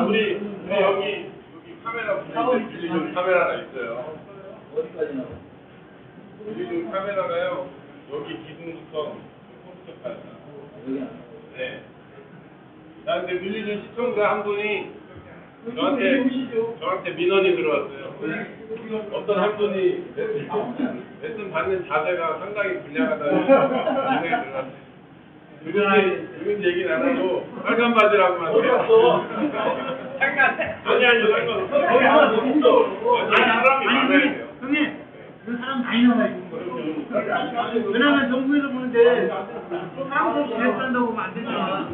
우리 여기 카메라 빌리는 카메라가 있어요. 어디까지 나와? 빌리는 카메라가요. 여기 기둥부터 컴퓨터까지 나와요. 여기 안 네. 나한테 밀리는 시청자 한 분이 저한테 민원이 들어왔어요. 어떤 한 분이 레슨 받는 자세가 상당히 불량하다는 민원이 들어왔어요. 그런 얘기는 안 하고 빨간 바지라고만 해요. 아니 상관없어. 사람이 많아야 돼요. 형님, 그 사람 많이 나와요. 왜냐면 정부에서 보는데 사람들 지냈다고 보면 안 되잖아.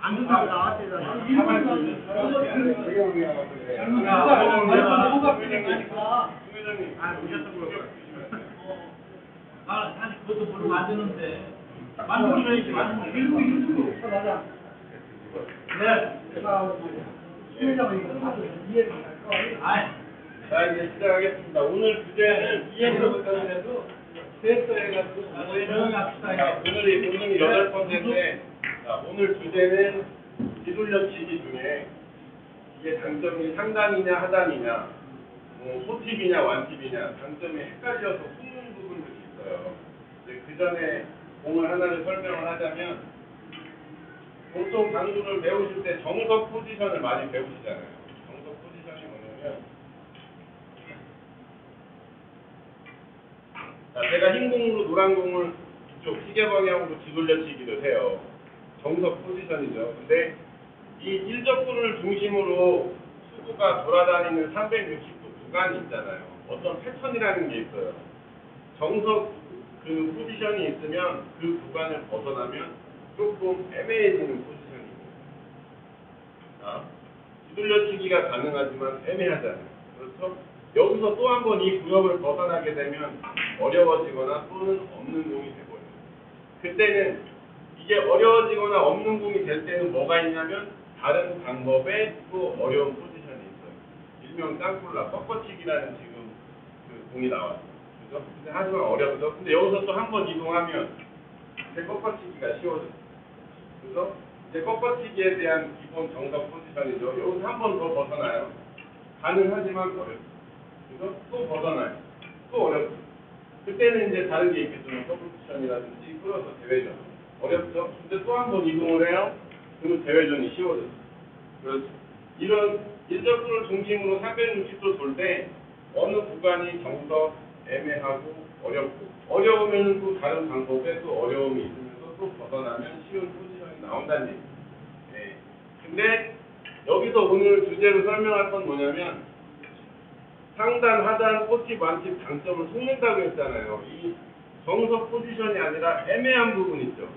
안 된다고 나왔대잖아. 사실 그것도 별로 안 되는데 만들어줘야지. 맞아. 네. 자, 이제 시작하겠습니다. 오늘 주제는 이해해서부터라도 테스트해가지고 오늘이 8번째인데 오늘 주제는 뒤돌려치기 중에 이게 장점이 상단이냐 하단이냐 소팁이냐 완팁이냐 장점이 헷갈려서 숨는 부분들이 있어요. 그 전에 공을 하나를 설명을 하자면 보통 당구를 배우실 때 정석 포지션을 많이 배우시잖아요. 정석 포지션이 뭐냐면 자, 제가 흰 공으로 노란 공을 이쪽 시계 방향으로 뒤돌려치기를 해요. 정석 포지션이죠. 근데 이 일적구를 중심으로 수구가 돌아다니는 360도 구간이 있잖아요. 어떤 패턴이라는 게 있어요. 정석 그 포지션이 있으면 그 구간을 벗어나면 조금 애매해지는 포지션이고 뒤돌려치기가 가능하지만 애매하잖아요. 그렇죠? 여기서 또 한 번 이 구역을 벗어나게 되면 어려워지거나 또는 없는 공이 되거든요. 그때는 이게 어려워지거나 없는 공이 될 때는 뭐가 있냐면 다른 방법에 또 어려운 포지션이 있어요. 일명 땅굴라 꺾어치기라는 지금 그 공이 나왔어요. 그죠? 근데 하지만 어렵죠. 근데 여기서 또 한 번 이동하면 이제 꺾어치기가 쉬워져요. 그래서 이제 꺾어치기에 대한 기본 정석 포지션이죠. 여기서 한 번 더 벗어나요. 가능하지만 어렵죠. 그래서 또 벗어나요. 또 어렵죠. 그때는 이제 다른 게 있겠죠. 더블 쿠션이라든지 끌어서 대회전. 어렵죠. 근데 또 한 번 이동을 해요. 그러면 대회전이 쉬워져요. 그렇죠. 이런 일적구를 중심으로 360도 돌 때 어느 구간이 정석 애매하고 어렵고 어려우면 또 다른 방법에 또 어려움이 있으면서 또 벗어나면 쉬운 포지션이 나온다는 얘기예요. 네. 근데 여기서 오늘 주제로 설명할 건 뭐냐면 상단, 하단, 포팁, 완팁 장점을 속는다고 했잖아요. 이 정석 포지션이 아니라 애매한 부분 있죠.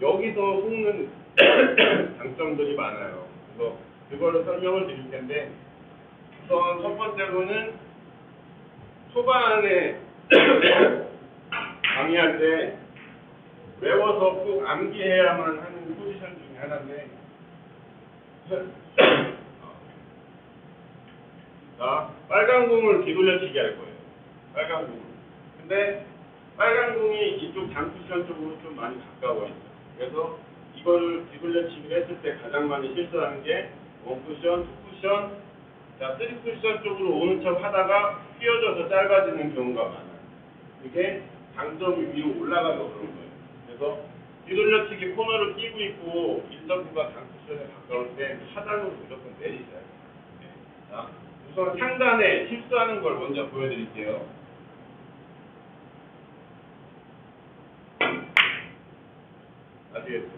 여기서 속는 장점들이 많아요. 그래서 그거를 설명을 드릴 텐데 우선 첫 번째로는 초반에 강의할 때 외워서 꼭 암기해야만 하는 포지션 중에 하나인데 자, 빨간 공을 뒤돌려치기 할 거예요. 빨간 공을. 근데 빨간 공이 이쪽 장쿠션 쪽으로 좀 많이 가까워요. 그래서 이거를 뒤돌려치기를 했을 때 가장 많이 실수하는 게 원쿠션, 투쿠션, 자, 3쿠션 쪽으로 오는 척 하다가 휘어져서 짧아지는 경우가 많아요. 그게 장점이 위로 올라가서 그런 거예요. 그래서 뒤돌려치기 코너를 끼고 있고 일적구가 장쿠션에 가까울 때 하단으로 무조건 내리셔야 돼요. 네. 자, 우선 상단에 실수하는 걸 먼저 보여드릴게요. 아시겠죠?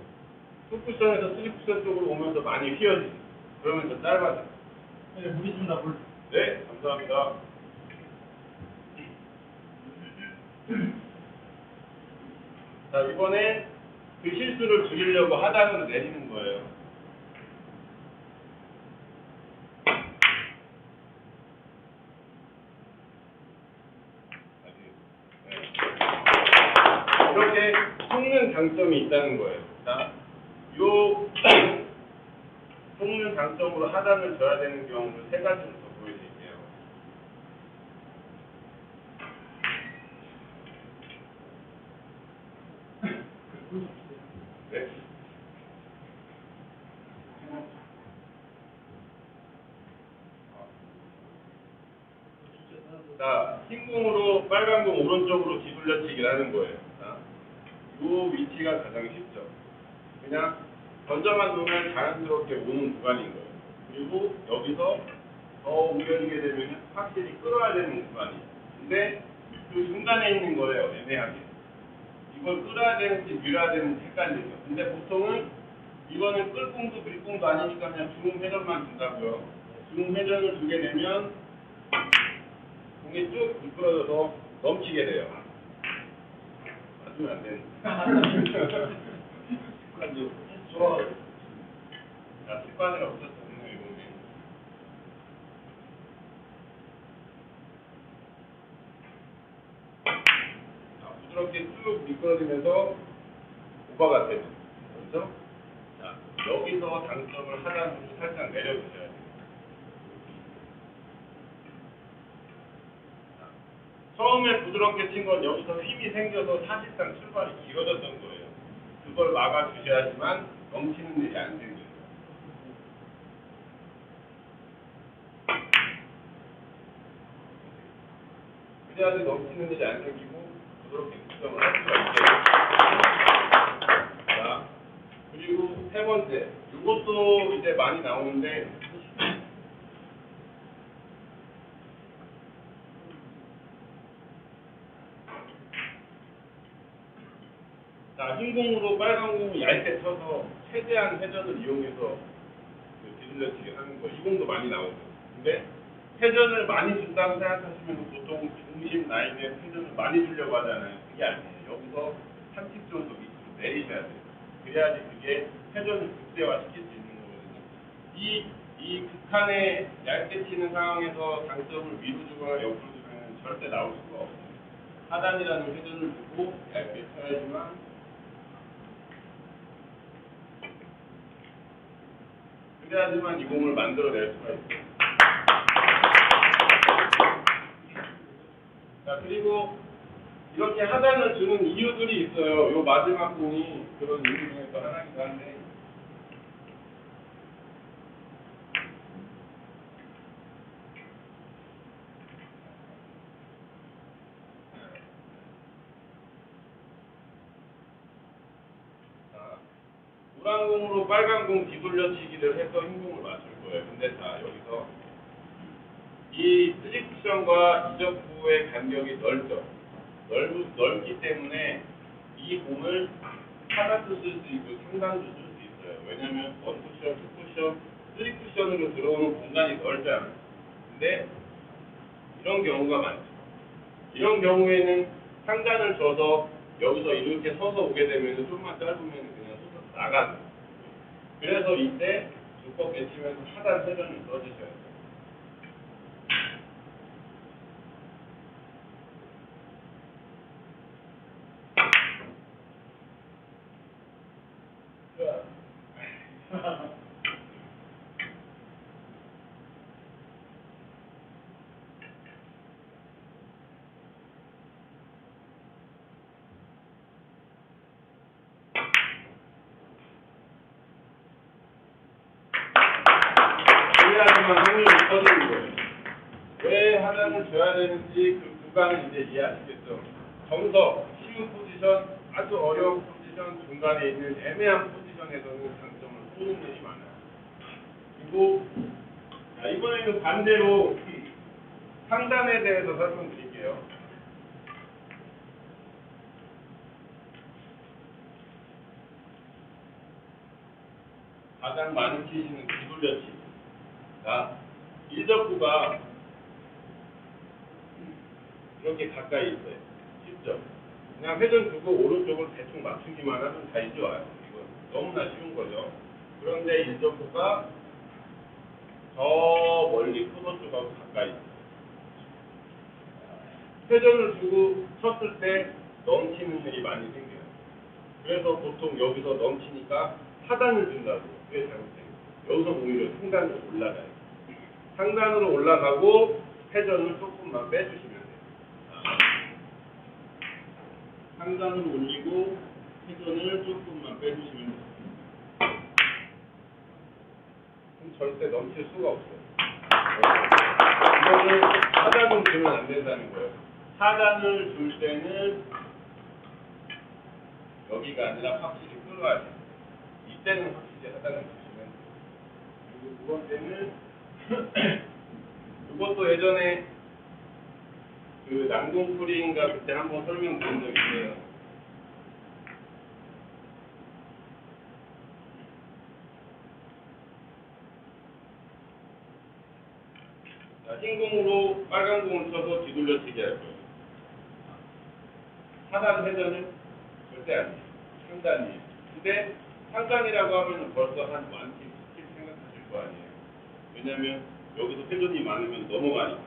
2쿠션에서 3쿠션 쪽으로 오면서 많이 휘어지죠. 그러면 더 짧아져요. 네, 물 있습니다, 물. 네, 감사합니다. 자, 이번엔 그 실수를 줄이려고 하단으로 내리는 거예요. 이렇게 속는 장점이 있다는 거예요. 자, 요 속는 장점으로 하단을 줘야 되는 경우를 세 가지로 더 보여드릴게요. 네. 자, 흰 공으로 빨간 공 오른쪽으로 뒤돌려치기를 하는 거예요. 자, 이 위치가 가장 쉽죠. 그냥 던져만 놓으면 자연스럽게 오는 구간인 거예요. 그리고 여기서 더 옮겨지게 되면 확실히 끌어야 되는 구간이에요. 근데 그 중간에 있는 거예요, 애매하게. 이걸 끌어야 되는지 밀어야 되는지 헷갈리죠. 근데 보통은 이거는 끌공도 밀공도 아니니까 그냥 중음 회전만 준다고요. 중음 회전을 두게 되면 공이 쭉 미끄러져서 넘치게 돼요. 맞으면 안 되는데. 습관도 좋아. 자, 습관이 없었거든요, 이번에. 자, 부드럽게 쭉 미끄러지면서 오버가 되죠. 그렇죠? 자, 여기서 당점을 하단으로 살짝 내려주셔야 돼요. 처음에 부드럽게 친 건 여기서 힘이 생겨서 사실상 출발이 길어졌던 거예요. 그걸 막아주셔야지만 넘치는 일이 안 생겨요. 그래야지 넘치는 일이 안 생기고 부드럽게 구성을 할 수가 있게. 자, 그리고 세 번째, 이것도 이제 많이 나오는데 자, 흰 공으로 빨간 공을 얇게 쳐서 최대한 회전을 이용해서 뒤돌려치기 하는 거. 이 공도 많이 나오죠. 근데 회전을 많이 준다고 생각하시면 보통 중심 라인에 회전을 많이 주려고 하잖아요. 그게 아니에요. 여기서 30 정도 밑으로 내리셔야 돼요. 그래야지 그게 회전을 극대화시킬 수 있는 거거든요. 이 극한에 얇게 치는 상황에서 당점을 위로 주거나 옆으로 주면 절대 나올 수가 없어요. 하단이라는 회전을 주고 얇게 쳐야지만 그래야지만 이 공을 만들어낼 수가 있어요. 자, 그리고 이렇게 하단을 주는 이유들이 있어요. 요 마지막 공이 그런 이유 중에서 하나이기도 한데 자, 노란 공으로 빨간 공 뒤돌려치기를 해서 흰 공을 맞출 거예요. 근데 자, 여기서 이 3쿠션과 이적구의 간격이 넓죠. 넓기 때문에 이 공을 하단도 쓸 수 있고 상단도 쓸 수 있어요. 왜냐면 1쿠션, 2쿠션, 3쿠션으로 들어오는 공간이 넓잖아요. 근데 이런 경우가 많죠. 이런 경우에는 상단을 줘서 여기서 이렇게 서서 오게 되면 좀만 짧으면 그냥 서서 나가는 거예요. 그래서 이때 두껍게 치면서 하단 회전을 써주셔야 돼요. 그래야지만 확률이 커지는 거예요. 왜 하단을 줘야 되는지 그 구간을 이제 이해하시겠죠. 정석, 쉬운 포지션, 아주 어려운 포지션, 중간에 있는 애매한 포지션에서는 장점을 쏘는 일이 많아요. 그리고 자, 이번에는 반대로 상단에 대해서 설명드릴게요. 가장 많이 치시는 뒤돌려치기. 자, 일적구가 이렇게 가까이 있어요. 쉽죠? 그냥 회전 두고 오른쪽을 대충 맞추기만 하면 다 이제 와요. 이건 너무나 쉬운 거죠. 그런데 일적구가 저 멀리 코너 쪽하고 가까이 있어요. 회전을 두고 쳤을 때 넘치는 일이 많이 생겨요. 그래서 보통 여기서 넘치니까 하단을 준다고. 그게 잘못돼요. 여기서 오히려 상단으로 올라가요. 상단으로 올라가고 회전을 조금만 빼주시면 돼요. 상단으로 올리고 회전을 조금만 빼주시면 됩니다. 그럼 절대 넘칠 수가 없어요. 이거는 하단을 주면 안 된다는 거예요. 하단을 줄 때는 여기가 아니라 확실히 끌어야 돼요. 이때는 확실히 하단을 주시면 돼요. 그리고 두 번째는 이것도 예전에 그 난공풀이인가 그때 한번 설명드린 적이 있어요. 자, 흰 공으로 빨간 공을 쳐서 뒤돌려치기 할 거예요. 하단 회전은 절대 아니에요. 상단이에요. 근데 상단이라고 하면 벌써 한 완팁, 스킵 생각하실 거 아니에요. 왜냐면 여기서 회전이 많으면 넘어가니까.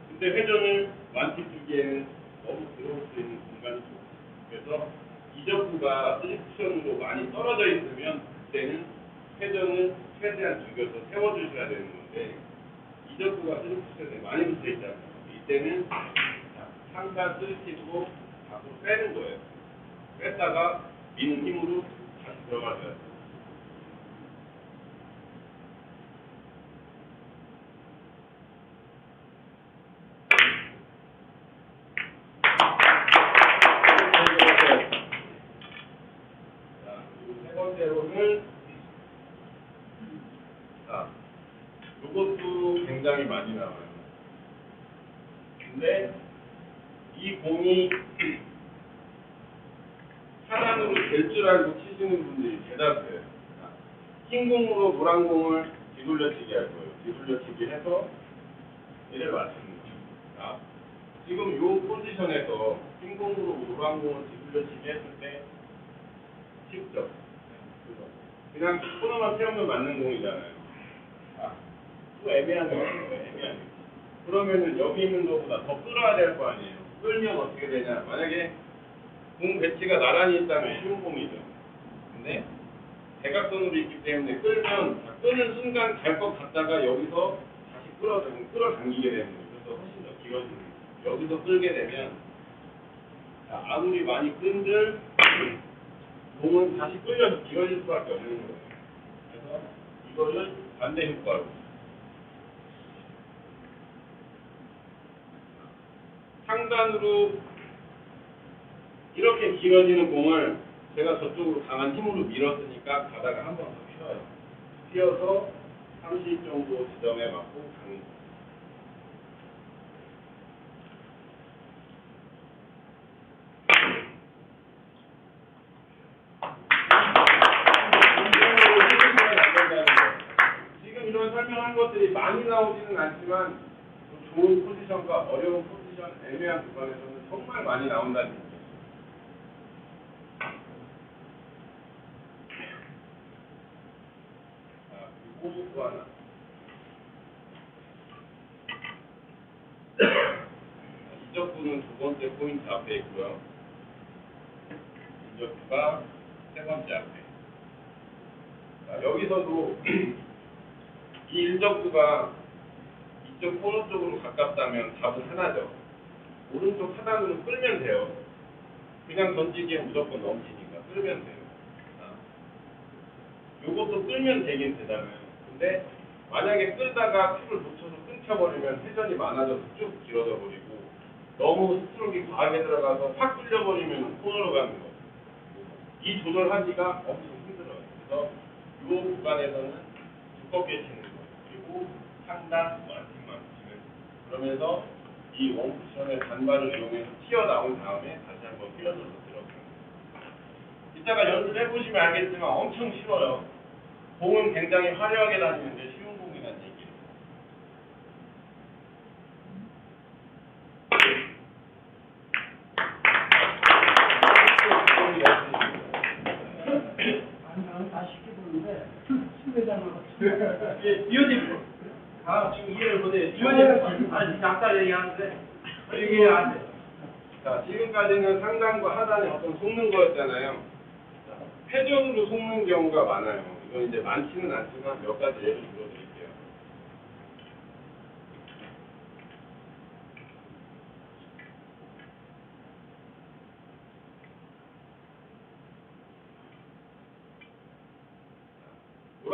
근데 회전을 완팁 주기에는 너무 들어올 수 있는 공간이 좁아요. 그래서 이적구가 1쿠션으로 많이 떨어져 있으면 그때는 회전을 최대한 죽여서 세워주셔야 되는 건데 이적구가 1쿠션에 많이 붙어 있잖아요. 이때는 상단 1팁으로 밖으로 빼는 거예요. 뺐다가 미는 힘으로 다시 들어가줘야 돼요. 자, 그리고 세 번째로는 자, 이것도 굉장히 많이 나와요. 근데 이 공이 하단으로 될 줄 알고 치시는 분들이 대다수예요. 흰 공으로 노란 공을 뒤돌려치기 할 거예요. 뒤돌려치기 해서 얘를 맞추는 거죠. 자, 지금 이 포지션에서 흰 공으로 노란 공을 뒤돌려치기 했을 때 쉽죠? 그냥 코너만 채우면 맞는 공이잖아요. 또 애매한 거 같은 거예요. 애매한 거. 그러면은 여기 있는 것보다 더 끌어야 될 거 아니에요. 끌면 어떻게 되냐? 만약에 공 배치가 나란히 있다면 쉬운 공이죠. 근데 대각선으로 있기 때문에 끄는 순간 갈 것 같다가 여기서 다시 끌어당기게 되는 거예요. 그래서 훨씬 더 길어지는 거예요. 여기서 끌게 되면 자, 아무리 많이 끈들 공은 다시 끌려서 길어질 수밖에 없는 거예요. 그래서 이거를 반대 효과로 상단으로 이렇게 길어지는 공을 제가 저쪽으로 강한 힘으로 밀었으니까 가다가 한 번 더 휘어요. 휘어서 30 정도 지점에 맞고 가는 거예요. 지금 이런 설명한 것들이 많이 나오지는 않지만 좋은 포지션과 어려운 포지션, 애매한 구간에서는 정말 많이 나온다는 얘기예요. 자, 그리고 또 하나. 이적구는 두 번째 포인트 앞에 있고요. 이적구가 세 번째 앞에. 자, 여기서도 이 일적구가 이쪽 코너 쪽으로 가깝다면 답은 하나죠. 오른쪽 하단으로 끌면 돼요. 그냥 던지기에 무조건 넘치니까 끌면 돼요. 요것도 끌면 되긴 되잖아요. 근데 만약에 끌다가 팁을 놓쳐서 끊겨버리면 회전이 많아져서 쭉 길어져 버리고 너무 스트로크가 과하게 들어가서 확 끌려버리면 코너로 가는 거예요. 이 조절하기가 엄청 힘들어요. 그래서 이 구간에서는 두껍게 치는 거예요. 그리고 상단 완팀만 치는 그러면서 이 원쿠션의 단발을 이용해서 튀어나온 다음에 다시 한번 휘어져서 들어가요. 이따가 연습해보시면 알겠지만 엄청 쉬워요. 공은 굉장히 화려하게 다니는데 쉬운 공이라는 얘기예요. 나는 다 쉽게 보는데 수배장으로 이호님, 지금 이해를 못해. 이호님, 아까 얘기하는데 이게 안 돼. 자, 지금까지는 상단과 하단의 어떤 속는 거였잖아요. 자, 회전으로 속는 경우가 많아요. 이건 이제 많지는 않지만 몇 가지 예를 들어드릴게요.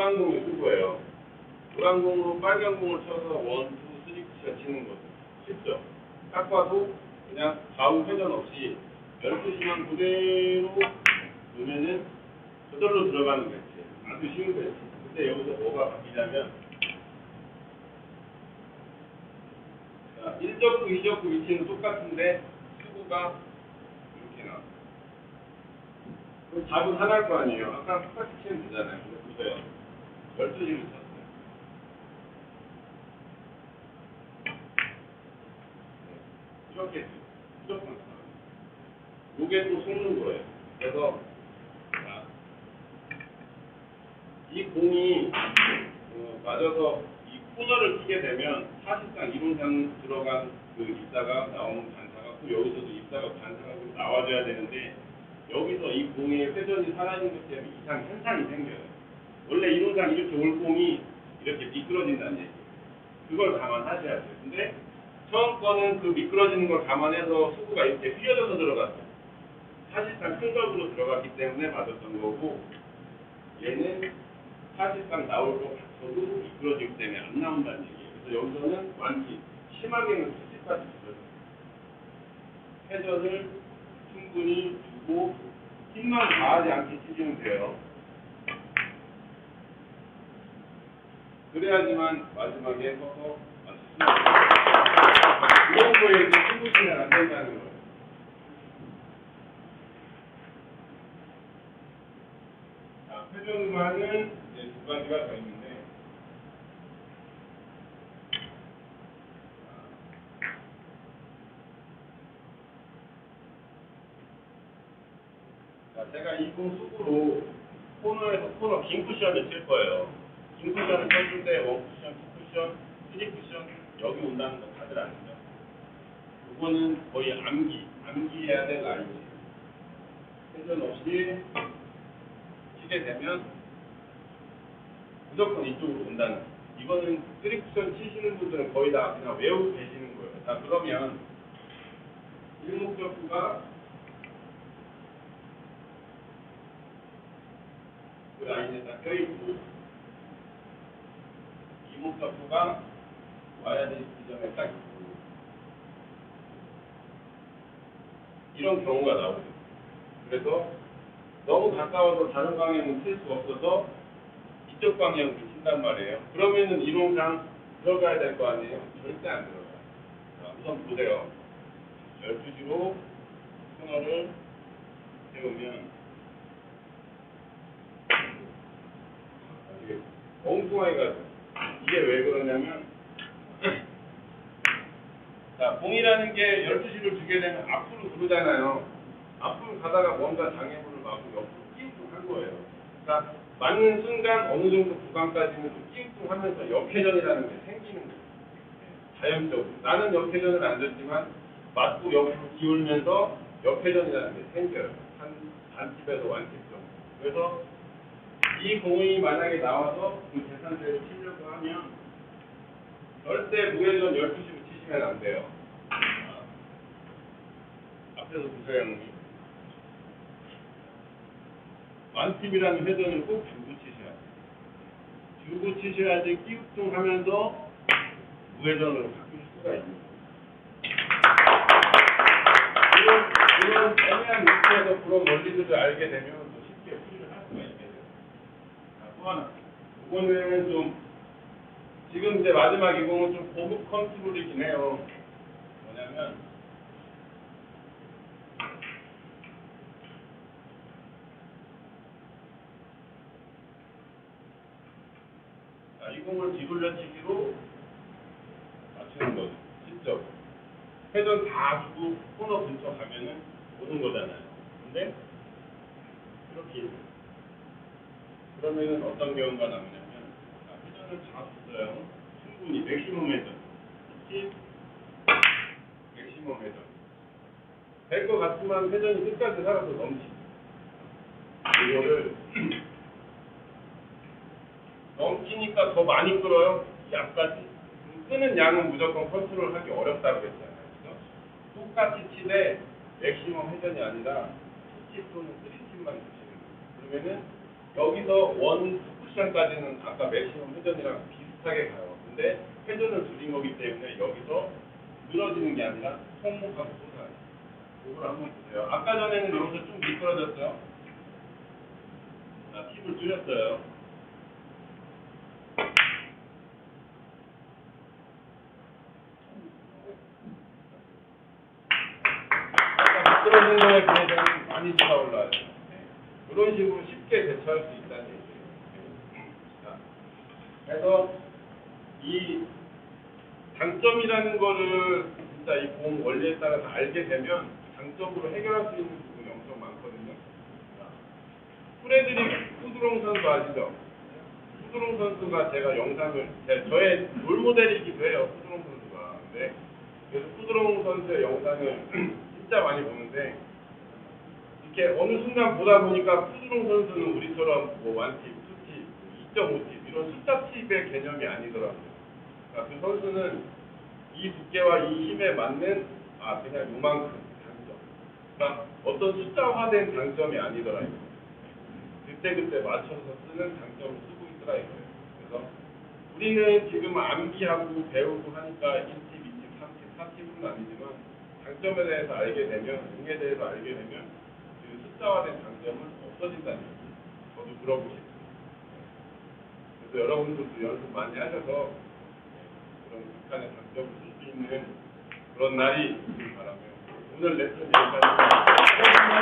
노란 공이 수구예요. 노란 공으로 빨간 공을 쳐서 1, 2, 3 치는 거죠. 쉽죠? 딱 봐도 그냥 좌우 회전 없이 12시만 그대로 놓으면은 저절로 들어가는 배치. 아주 쉬운 배치. 근데 여기서 뭐가 바뀌냐면, 자, 1적구, 2적구 위치는 똑같은데 수구가 이렇게 나와요. 그럼 답은 하나일 거 아니에요. 아까 똑같이 치면 되잖아요. 근데 보세요. 12시를 쳤어요. 이렇게 무조건 쳐요. 요게 또 속는 거예요. 그래서 자, 이 공이 맞아서 이 코너를 치게 되면 사실상 이론상 들어간 그 입자가 나오는 반사가 또 여기서도 입자가 반사가 좀 나와줘야 되는데 여기서 이 공의 회전이 살아있는 것 때문에 이상 현상이 생겨요. 원래 이론상 이렇게 올 공이 이렇게 미끄러진다는 얘기예요. 그걸 감안하셔야 돼요. 근데 처음 거는 그 미끄러지는 걸 감안해서 수구가 이렇게 휘어져서 들어갔어요. 사실상 큰 걸로 들어갔기 때문에 맞았던 거고, 얘는 사실상 나올 것 같아도 미끄러지기 때문에 안 나온다는 얘기예요. 그래서 여기서는 완치, 심하게는 수직까지 주죠. 회전을 충분히 주고 힘만 과하지 않게 치시면 돼요. 그래야지만 마지막에 서서 맞출 수 있어요. 이런 거에 이제 충분히는 안 된다는 거예요. 자, 회전과는 이제 두 가지가 더 있는데, 자, 제가 이 공 수구로 코너에서 코너 긴 쿠션을 칠 거예요. 긴 쿠션을 쳤을 때 1쿠션, 2쿠션, 3쿠션 여기 온다는 거 다들 아시죠? 이거는 거의 암기해야 될 라인이에요. 회전 없이 치게 되면 무조건 이쪽으로 온다는 거. 이거는 3쿠션 치시는 분들은 거의 다 그냥 외우고 계시는 거예요. 자, 그러면 일목적구가 그 라인에 딱 껴있고 이목적구가 와야 될 지점에 딱 있고 이런 경우가 나오죠. 그래서 너무 가까워서 다른 방향은 칠 수 없어서 이쪽 방향으로 친단 말이에요. 그러면은 이론상 들어가야 될 거 아니에요? 절대 안 들어가요. 자, 우선 보세요. 12시로 코너를 세우면 이게 엉뚱하게 가죠. 이게 왜 그러냐면 자, 공이라는 게 12시를 주게 되면 앞으로 부르잖아요. 앞으로 가다가 뭔가 장애물을 맞고 옆으로 끼우뚱한 거예요. 그러니까 맞는 순간 어느 정도 구간까지는 좀 끼우뚱하면서 역회전이라는 게 생기는 거예요. 자연적으로. 나는 역회전을 안 줬지만 맞고 옆으로 기울면서 역회전이라는 게 생겨요. 한 반집에서 완집 정도. 그래서 이 공이 만약에 나와서 그 계산대로 치려고 하면 절대 무회전 12시로 치시면 안 돼요. 앞에서 보세요, 형님. 완팁이라는 회전을 꼭 주고 치셔야 돼요. 주고 치셔야지 끼우뚱하면서 무회전으로 바뀔 수가 있는 거예요. 이런 애매한 위치에서 그런 원리들을 알게 되면 또 쉽게 풀이를 할 수가 있게 돼요. 자, 또 하나. 이거는 좀 지금 이제 마지막 이 공은 좀 고급 컨트롤이긴 해요. 뭐냐면 자, 이 공을 뒤돌려치기로 맞추는 거죠. 직접 회전 다 주고 코너 근처 가면은 오는 거잖아요. 근데 이렇게 그러면은 어떤 경우가 나오냐면 자, 회전을 다 줬어요. 충분히 맥시멈 회전. 특히 맥시멈 회전. 될 것 같지만 회전이 끝까지 살아서 넘치죠. 이거를 넘치니까 더 많이 끌어요. 약까지. 끄는 양은 무조건 컨트롤하기 어렵다고 그랬잖아요. 그죠? 똑같이 치되 맥시멈 회전이 아니라 2칩 또는 3칩만 주시는 거예요. 그러면은 여기서 1, 포지션까지는 아까 매시넘 회전이랑 비슷하게 가요. 근데 회전을 줄인 거기 때문에 여기서 늘어지는 게 아니라 손목하고 솟아요. 이걸 한번 보세요. 아까 전에는 여기서 좀 미끄러졌죠? 자, 팁을 줄였어요. 아까 미끄러진 거에 비해서는 많이 쏟아 올라요. 이런 식으로 쉽게 대처할 수 있다는 얘기예요. 자, 그래서 이 장점이라는 거를 진짜 이 공 원리에 따라서 알게 되면 장점으로 해결할 수 있는 부분이 엄청 많거든요. 자, 프레드릭 푸드롱 선수 아시죠? 푸드롱 선수가 제가 영상을 저의 롤모델이기도 해요. 푸드롱 선수가. 근데 그래서 푸드롱 선수의 영상을 진짜 많이 보는데 이렇게 어느 순간 보다 보니까 푸드롱 선수는 우리처럼 뭐 1팁, 2팁, 2.5팁 이런 숫자 팁의 개념이 아니더라고요. 그러니까 그 선수는 이 두께와 이 힘에 맞는 그냥 요만큼 장점. 그러니까 어떤 숫자화된 장점이 아니더라 이거. 그때 맞춰서 쓰는 장점을 쓰고 있더라 이거예요. 그래서 우리는 지금 암기하고 배우고 하니까 1팁, 2팁, 3팁, 4팁은 아니지만 장점에 대해서 알게 되면, 공에 대해서 알게 되면 그 숫자화된 장점은 없어진다는 거예요. 저도 그러고 싶습니다. 그래서 여러분들도 연습 많이 하셔서 그런 극한의 장점을 쓸 수 있는 그런 날이 있길 바라며 오늘 레슨 여기까지.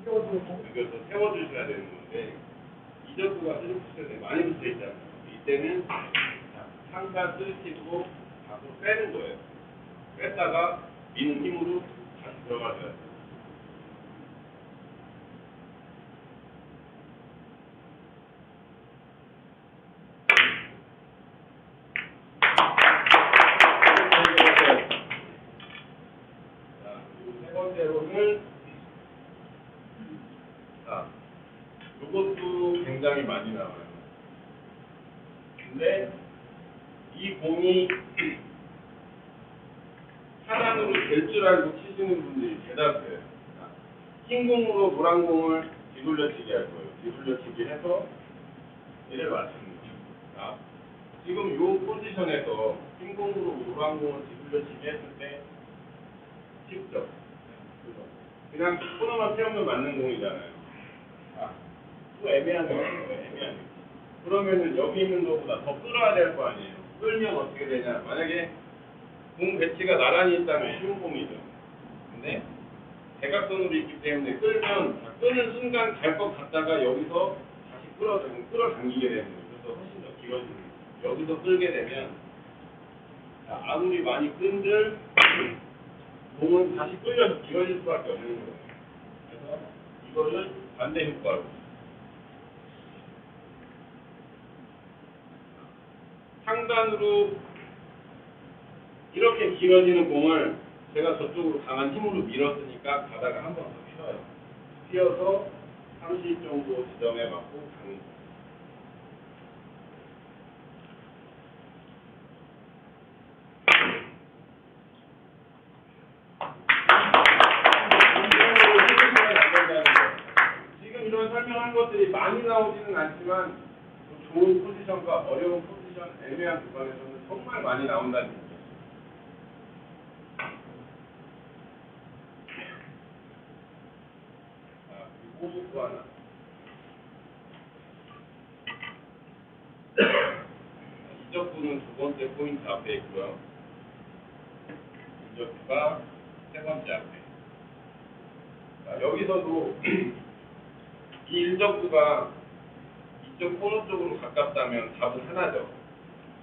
여기서 세워주셔야 되는 건데 이적구가 3쿠션에 많이 붙어 있잖아요. 이때는 상단 3팁으로 밖으로 빼는 거예요. 뺐다가 미는 힘으로 다시 들어가줘야 돼요. 자, 그리고 세 번째로는 이것도 굉장히 많이 나와요. 근데 이 공이 하단으로 될 줄 알고 치시는 분들이 대다수예요. 흰 공으로 노란 공을 뒤돌려치기 할 거예요. 뒤돌려치기 해서 얘를 맞추는 거죠. 자, 지금 이 포지션에서 흰 공으로 노란 공을 뒤돌려치기 했을 때 쉽죠? 그냥 코너만 채우면 맞는 공이잖아요. 또 애매한 거예요. 애매한 거. 그러면은 여기 있는 것보다 더 끌어야 될 거 아니에요. 끌면 어떻게 되냐? 만약에 공 배치가 나란히 있다면 쉬운 공이죠. 근데 대각선으로 있기 때문에 끄는 순간 갈 것 같다가 여기서 다시 끌어당기게 되는 거예요. 그래서 훨씬 더 길어지는 거예요. 여기서 끌게 되면 아무리 많이 끈들 공은 다시 끌려서 길어질 수밖에 없는 거예요. 그래서 이거를 반대 효과로 상단으로 이렇게 길어지는 공을 제가 저쪽으로 강한 힘으로 밀었으니까 가다가 한 번 더 휘어요. 휘어서 30 정도 지점에 맞고 가는 거예요. 지금 이런 설명한 것들이 많이 나오지는 않지만 좋은 포지션과 어려운 포지션, 애매한 구간에서는 정말 많이 나온다는 얘기죠. 자, 그리고 또 하나. 이적구는 두 번째 포인트 앞에 있고요. 이적구가 세 번째 앞에. 자, 여기서도 이 일적구가 이쪽 코너 쪽으로 가깝다면 답은 하나죠.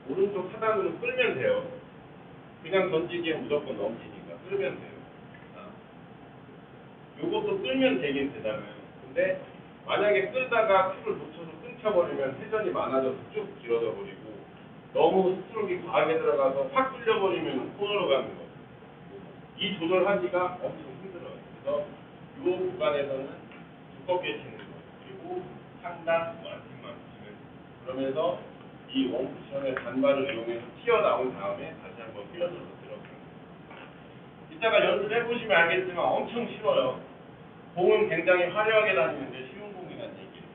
오른쪽 하단으로 끌면 돼요. 그냥 던지기에 무조건 넘치니까 끌면 돼요. 요것도 끌면 되긴 되잖아요. 근데 만약에 끌다가 팁을 놓쳐서 끊겨버리면 회전이 많아져서 쭉 길어져 버리고 너무 스트로크가 과하게 들어가서 확 끌려버리면 코너로 가는 거예요. 이 조절하기가 엄청 힘들어요. 그래서 이 구간에서는 두껍게 치는 거예요. 그리고 상단 원팀만 붙이면 그러면서 이 원쿠션의 반발을 이용해서 튀어나온 다음에 다시 한번 휘어져서 들어갑니다. 이따가 연습해 보시면 알겠지만 엄청 쉬워요. 공은 굉장히 화려하게 다니는데 쉬운 공이라는 얘기예요.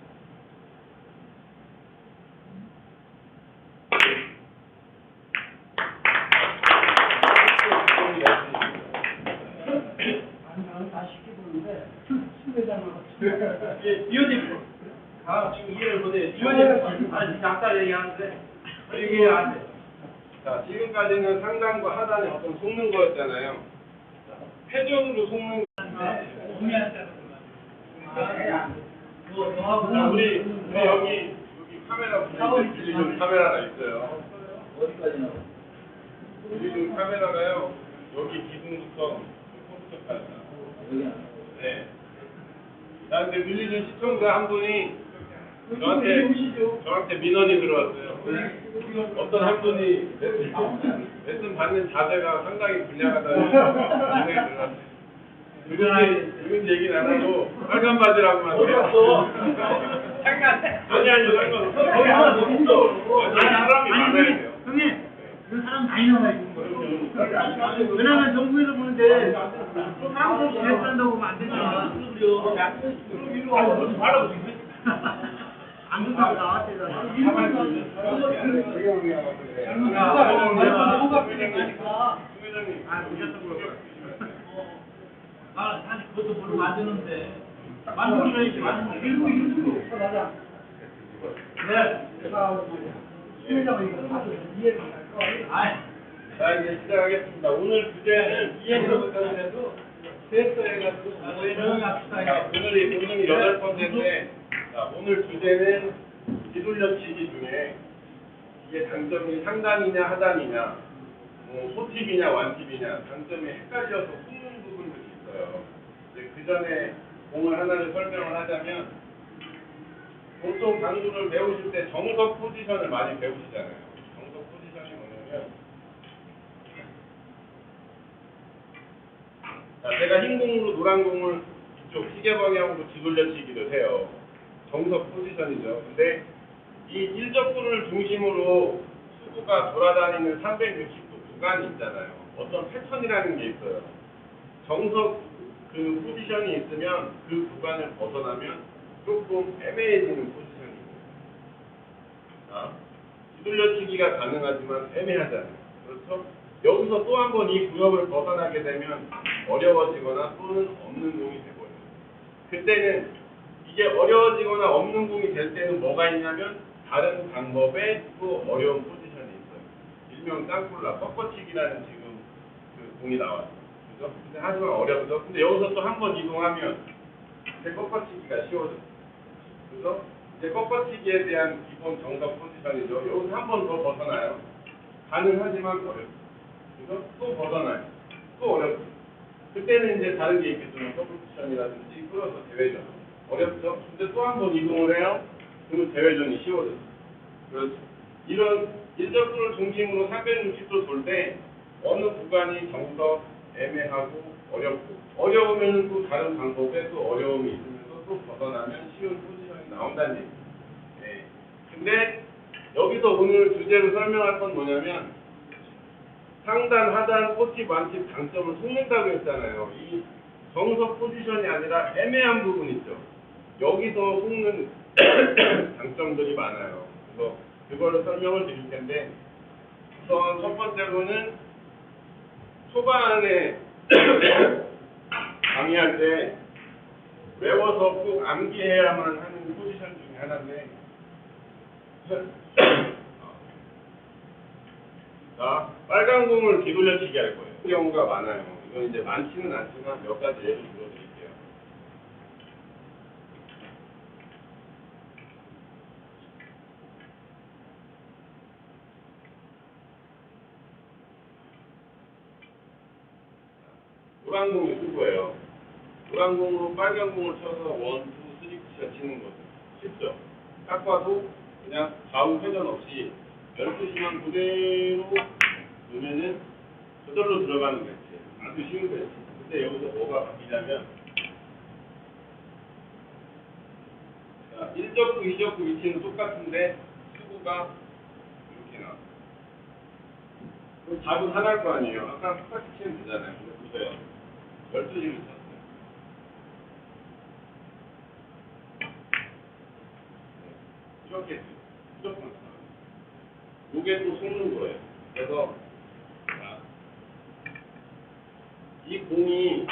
나는 다 쉽게 보는데 수배장으로 위원님, 지금 이해를 못해. 위원님, 약간 얘기하는데 이게 안 돼. 자, 지금까지는 상단과 하단의 어떤 속는 거였잖아요. 회전으로 속는 자, 우리 여기 카메라 빌리는 카메라가 있어요. 어디까지 나와? 빌리는 카메라가요. 여기 기둥부터 컴퓨터까지 나와요. 네. 자, 근데 빌리는 시청자 한 분이 저한테 민원이 들어왔어요. 어떤 한 분이 레슨 받는 자세가 상당히 불량하다는 민원이 들어왔어요. 그런 얘기는 안 하고 빨간 바지라고만 해요. 아니 상관없어. 거기 하나 더 있어. 아니 사람이 많아야 돼요. 형님 그 사람 많이 나와 있고 왜냐면 정부에서 보는데 사람들 지냈다고 하면 안 되잖아. 안 된다고 나왔대잖아. 사실 그것도 모르고 만드는데 만들어야지 만드는 거. 맞아. 네. 수배장을 이거 다 이해를 할 자, 이제 시작하겠습니다. 오늘 주제는 이해를 못하더라도 테스트해가지고 오늘이 8번째인데 자, 오늘 주제는 뒤돌려치기 중에 이게 장점이 상단이냐 하단이냐 소팁이냐 완팁이냐 장점이 헷갈려서 숨는 부분들이 있어요. 그 전에 공을 하나를 설명을 하자면 보통 당구를 배우실 때 정석 포지션을 많이 배우시잖아요. 정석 포지션이 뭐냐면 자, 제가 흰 공으로 노란 공을 이쪽 시계 방향으로 뒤돌려치기를 해요. 정석 포지션이죠. 근데 이 일적구를 중심으로 수구가 돌아다니는 360도 구간이 있잖아요. 어떤 패턴이라는 게 있어요. 정석 그 포지션이 있으면 그 구간을 벗어나면 조금 애매해지는 포지션이고 자, 뒤돌려치기가 가능하지만 애매하잖아요. 그렇죠? 여기서 또 한 번 이 구역을 벗어나게 되면 어려워지거나 또는 없는 공이 되거든요. 그때는 이게 어려워지거나 없는 공이 될 때는 뭐가 있냐면 다른 방법에 또 어려운 포지션이 있어요. 일명 땅굴라 꺾어치기라는 지금 그 공이 나와요. 그죠? 근데 하지만 어렵죠. 근데 여기서 또 한 번 이동하면 이제 꺾어치기가 쉬워져요. 그래서 이제 꺾어치기에 대한 기본 정석 포지션이죠. 여기서 한 번 더 벗어나요. 가능하지만 어렵죠. 그래서 또 벗어나요. 또 어렵죠. 그때는 이제 다른 게 있겠죠. 더블 쿠션이라든지 끌어서 대회전. 어렵죠. 근데 또 한 번 이동을 해요. 그러면 대회전이 쉬워져요. 그렇죠. 이런 일적구를 중심으로 360도 돌 때 어느 구간이 정석 애매하고 어렵고 어려우면 또 다른 방법에 또 어려움이 있으면서 또 벗어나면 쉬운 포지션이 나온다는 얘기예요. 네. 근데 여기서 오늘 주제로 설명할 건 뭐냐면 상단, 하단, 포팁, 완팁 장점을 속는다고 했잖아요. 이 정석 포지션이 아니라 애매한 부분 있죠. 여기서 속는 장점들이 많아요. 그래서 그거를 설명을 드릴 텐데 우선 첫 번째로는 초반에 강의할 때 외워서 꼭 암기해야만 하는 포지션 중에 하나인데 자, 빨간 공을 뒤돌려치기 할 거예요. 그런 경우가 많아요. 이건 이제 많지는 않지만 몇 가지 예를 들어드릴게요. 노란 공이 수고예요. 노란 공으로 빨간 공을 쳐서 1, 2, 3 쿠션 치는 거죠. 쉽죠? 딱 봐도 그냥 좌우 회전 없이 12시만 그대로 놓으면은 저절로 들어가는 배치. 아주 쉬운 배치. 근데 여기서 뭐가 바뀌냐면 자, 1, 이적구 위치는 똑같은데 수구가 이렇게 나와. 그럼 답은 하나일 거 아니에요. 아까 똑같이 치면 되잖아요. 근데 보세요. 12시를 쳤어요. 이렇게 무조건 쳐요. 요게 또 속는 거예요. 그래서 자, 이 공이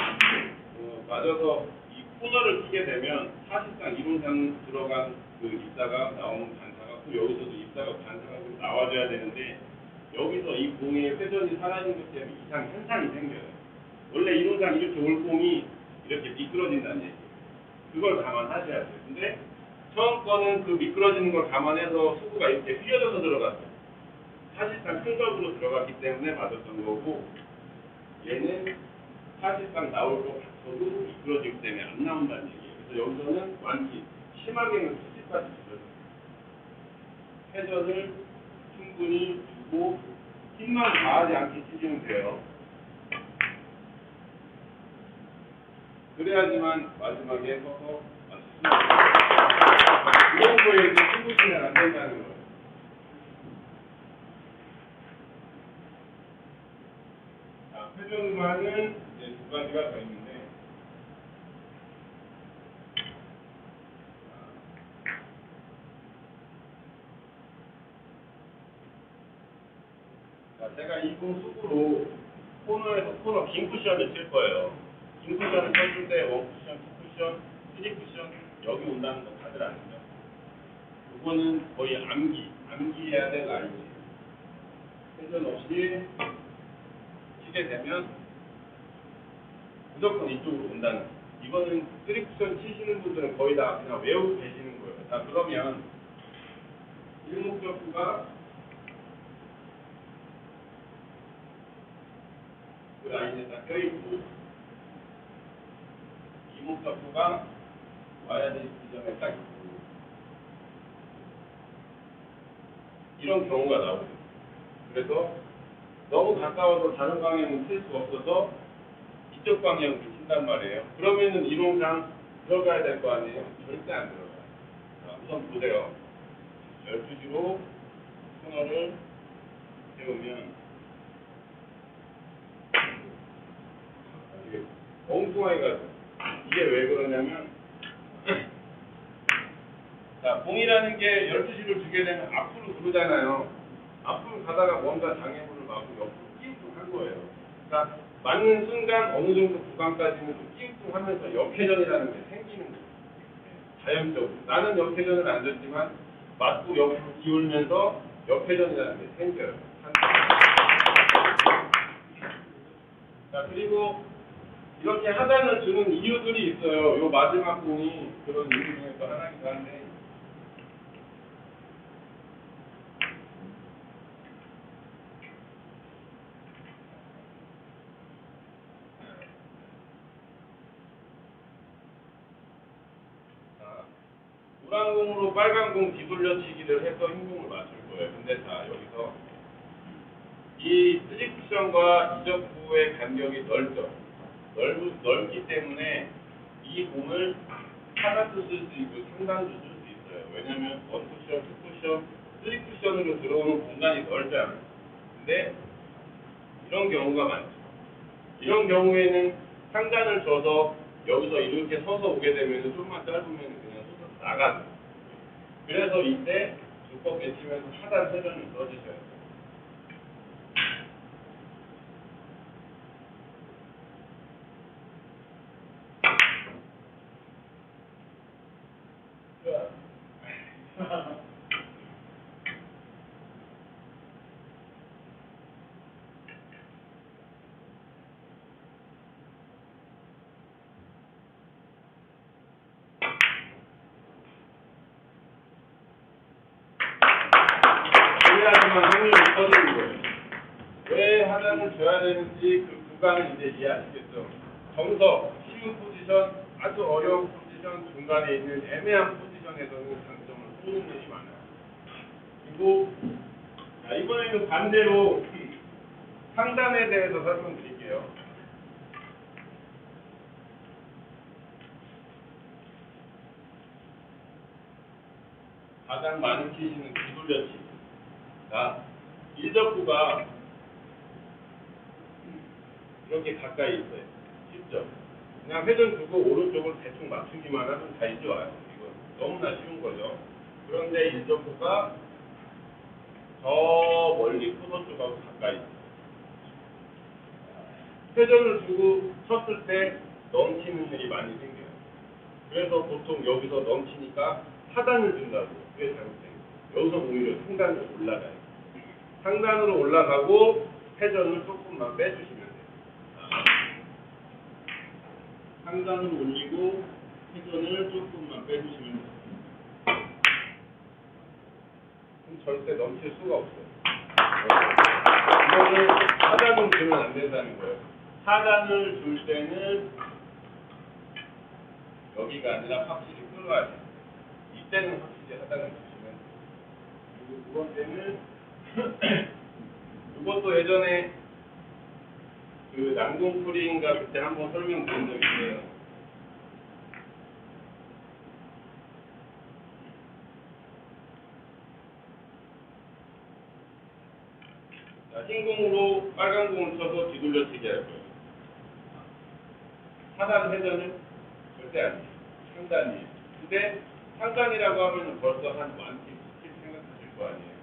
맞아서 이 코너를 치게 되면 사실상 이론상 들어간 그 입자가 나오는 반사가 또 여기서도 입자가 반사가 좀 나와줘야 되는데 여기서 이 공의 회전이 사라지는 것 때문에 이상 현상이 생겨요. 원래 이론상 이렇게 올 공이 이렇게 미끄러진다는 얘기예요. 그걸 감안하셔야 돼요. 근데 처음 거는 그 미끄러지는 걸 감안해서 수구가 이렇게 휘어져서 들어갔어요. 사실상 큰 걸로 들어갔기 때문에 맞았던 거고 얘는 사실상 나올 것 같아도 미끄러지기 때문에 안 나온다는 얘기예요. 그래서 여기서는 완기, 심하게는 수직까지 주죠. 회전을 충분히 주고 힘만 과하지 않게 치시면 돼요. 그래야지만 마지막에 서서 이런 거에 이제 충분히는 안 된다는 거예요. 자, 회전만은 이제 두 가지가 더 있는데 자, 제가 이 공 수구로 코너에서 코너 긴 쿠션을 칠 거예요. 긴 쿠션을 쳤을 때 원 쿠션, 투 쿠션, 쓰리 쿠션 여기 온다는 거 다들 아시죠? 이거는 거의 암기해야 될 라인이에요. 회전 없이 치게 되면 무조건 이쪽으로 온다는 거. 이거는 쓰리 쿠션 치시는 분들은 거의 다 그냥 외우고 계시는 거예요. 자, 그러면 일목적구가 그 라인에 딱 껴있고 이목적구가 와야 될 지점에 딱 있고 이런 경우가 나오죠. 그래서 너무 가까워서 다른 방향은 칠 수 없어서 이쪽 방향으로 친단 말이에요. 그러면은 이론상 들어가야 될 거 아니에요? 절대 안 들어가요. 자, 우선 보세요. 12시로 코너를 세우면 이게 엉뚱하게 가죠. 이게 왜 그러냐면 자, 공이라는 게 12시를 주게 되면 앞으로 그러잖아요. 앞으로 가다가 뭔가 장애물을 맞고 옆으로 끼우뚱한 거예요. 그러니까 맞는 순간 어느 정도 구간까지는 좀 끼우뚱하면서 역회전이라는 게 생기는 거예요. 자연적으로. 나는 역회전을 안 줬지만 맞고 옆으로 기울면서 역회전이라는 게 생겨요. 자, 그리고 이렇게 하단을 주는 이유들이 있어요. 요 마지막 공이 그런 이유 중에 또 하나이기도 한데 노란 공으로 빨간 공 뒤돌려치기를 해서 흰 공을 맞출 거예요. 근데 자, 여기서 이 쓰리 쿠션과 이적구의 간격이 넓죠. 넓기 때문에 이 공을 하단도 쓸 수 있고 상단도 쓸 수 있어요. 왜냐면 원 쿠션, 투 쿠션, 쓰리 쿠션으로 들어오는 공간이 넓잖아요. 근데 이런 경우가 많죠. 이런 경우에는 상단을 줘서 여기서 이렇게 서서 오게 되면 좀만 짧으면 그냥 서서 나가죠. 그래서 이때 두껍게 치면서 하단 회전을 써주셔야 돼요. 그래야지만 확률이 커지는 거예요. 왜 하단을 줘야 되는지 그 구간을 이제 이해하시겠죠. 정석, 쉬운 포지션, 아주 어려운 포지션, 중간에 있는 애매한 포지션에서는 장점을 쏘는 일이 많아요. 그리고 자, 이번에는 반대로 상단에 대해서 설명드릴게요. 가장 많이 치시는 뒤돌려치기. 자, 일적구가 이렇게 가까이 있어요. 쉽죠? 그냥 회전 두고 오른쪽을 대충 맞추기만 하면 다 일어와요. 이거 너무나 쉬운 거죠. 그런데 일적구가 저 멀리 코너 쪽하고 가까이 있어요. 회전을 두고 쳤을 때 넘치는 일이 많이 생겨요. 그래서 보통 여기서 넘치니까 하단을 준다고. 그게 잘못돼요. 여기서 오히려 상단으로 올라가요. 상단으로 올라가고 회전을 조금만 빼주시면 돼요. 상단으로 올리고 회전을 조금만 빼주시면 돼요. 그럼 절대 넘칠 수가 없어요. 이거는 하단을 주면 안 된다는 거예요. 하단을 줄 때는 여기가 아니라 확실히 끌어야 돼요. 이때는 확실히 하단을 주시면 돼요. 그리고 두 번째는 이것도 예전에 그 난공풀이인가 그때 한번 설명드린 적이 있어요. 자, 흰 공으로 빨간 공을 쳐서 뒤돌려치기 할 거예요. 하단 회전은 절대 아니에요. 상단이에요. 근데 상단이라고 하면 벌써 한 완팁, 스킵 생각하실 거 아니에요.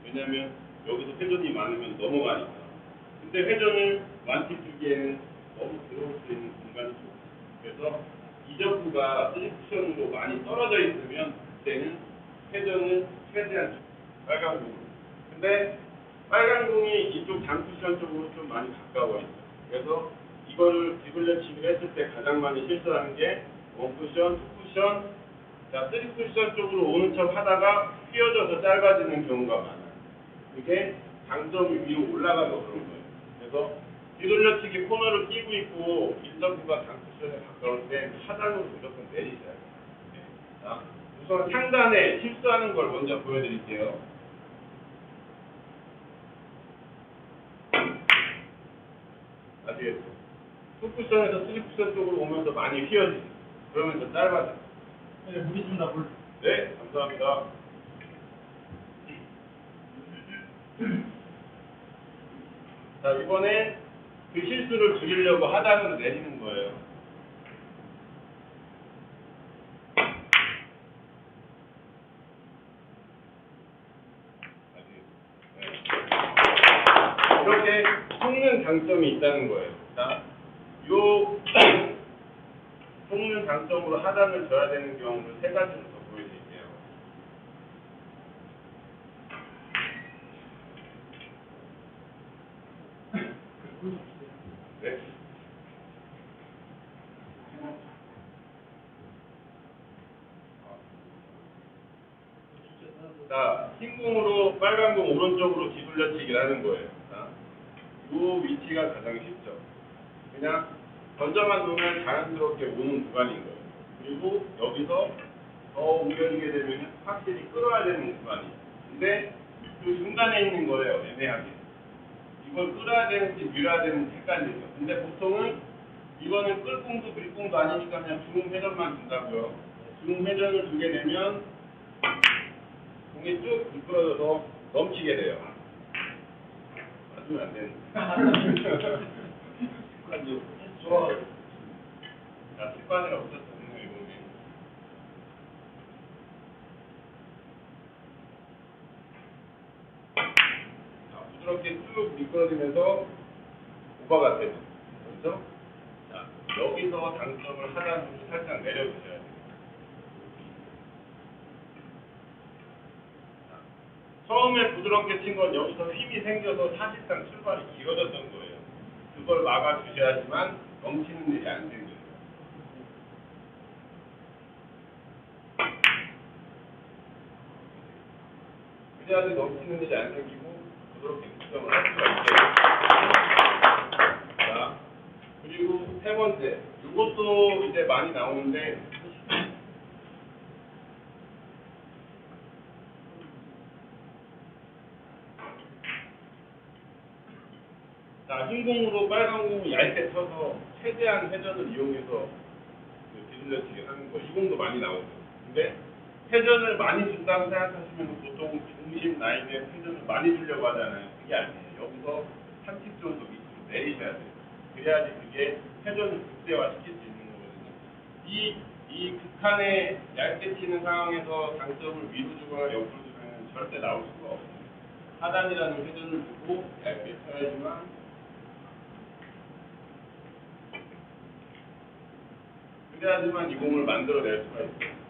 왜냐면 여기서 회전이 많으면 넘어가니까. 근데 회전을 완팁 주기에는 너무 들어올 수 있는 공간이 좀 있어요. 그래서 이적구가 3쿠션으로 많이 떨어져 있으면 그때는 회전을 최대한 줍니다. 빨간 공으로. 근데 빨간 공이 이쪽 장쿠션 쪽으로 좀 많이 가까워 있어요. 그래서 이거를 뒤돌려치기를 했을 때 가장 많이 실수하는 게 1쿠션, 2쿠션, 자 3쿠션 쪽으로 오는 척 하다가 휘어져서 짧아지는 경우가 많아요. 그게 장점이 위로 올라가서 그런 거예요. 그래서 뒤돌려치기 코너를 끼고 있고 일적구가 장쿠션에 가까울 때 하단으로 무조건 내리셔야 돼요. 네. 자, 우선 상단에 실수하는 걸 먼저 보여드릴게요. 아시겠죠? 2쿠션에서 3쿠션 쪽으로 오면서 많이 휘어지죠. 그러면 더 짧아져요. 네, 물 있습니다, 물. 네, 감사합니다. 자, 이번에 그 실수를 줄이려고 하단으로 내리는 거예요. 네. 이렇게 속는 장점이 있다는 거예요. 자, 요 속는 장점으로 하단을 줘야 되는 경우를 세 가지로 더 보여드릴게요. 네. 자, 흰 공으로 빨간 공 오른쪽으로 뒤돌려치기를 하는 거예요. 자, 이 위치가 가장 쉽죠. 그냥 던져만 놓으면 자연스럽게 오는 구간인 거예요. 그리고 여기서 더 옮겨지게 되면 확실히 끌어야 되는 구간이에요. 근데 그 중간에 있는 거예요, 애매하게. 이걸 끌어야 되는지 밀어야 되는지 헷갈리죠. 근데 보통은 이거는 끌공도 밀공도 아니니까 그냥 중음 회전만 준다고요. 중음 회전을 두게 되면 공이 쭉 미끄러져서 넘치게 돼요. 맞으면 안 되는데. 습관이 좋아. 자, 습관이라 붙였거든요, 이번에. 자, 부드럽게 쭉 미끄러지면서 오버가 되죠. 그렇죠? 자, 여기서 장점을 하단으로 살짝 내려주셔야 돼요. 처음에 부드럽게 친 건 여기서 힘이 생겨서 사실상 출발이 길어졌던 거예요. 그걸 막아주셔야지만 넘치는 일이 안 생겨요. 그래야지 넘치는 일이 안 생기고 부드럽게 득점을 할 수가 있어요. 자, 그리고 세 번째, 이것도 이제 많이 나오는데 자, 흰 공으로 빨간 공을 얇게 쳐서 최대한 회전을 이용해서 그 뒤돌려치기 하는 거, 이 공도 많이 나오죠. 근데 회전을 많이 준다고 생각하시면 보통 중심 라인에 회전을 많이 주려고 하잖아요. 그게 아니에요. 여기서 30 정도 밑으로 내리셔야 돼요. 그래야지 그게 회전을 극대화시킬 수 있는 거거든요. 이 극한의 얇게 치는 상황에서 강점을 위로 주거나 옆으로 주면 절대 나올 수가 없어요. 하단이라는 회전을 주고 얇게 쳐야지만 그래야지만 이 공을 만들어낼 수가 있어요.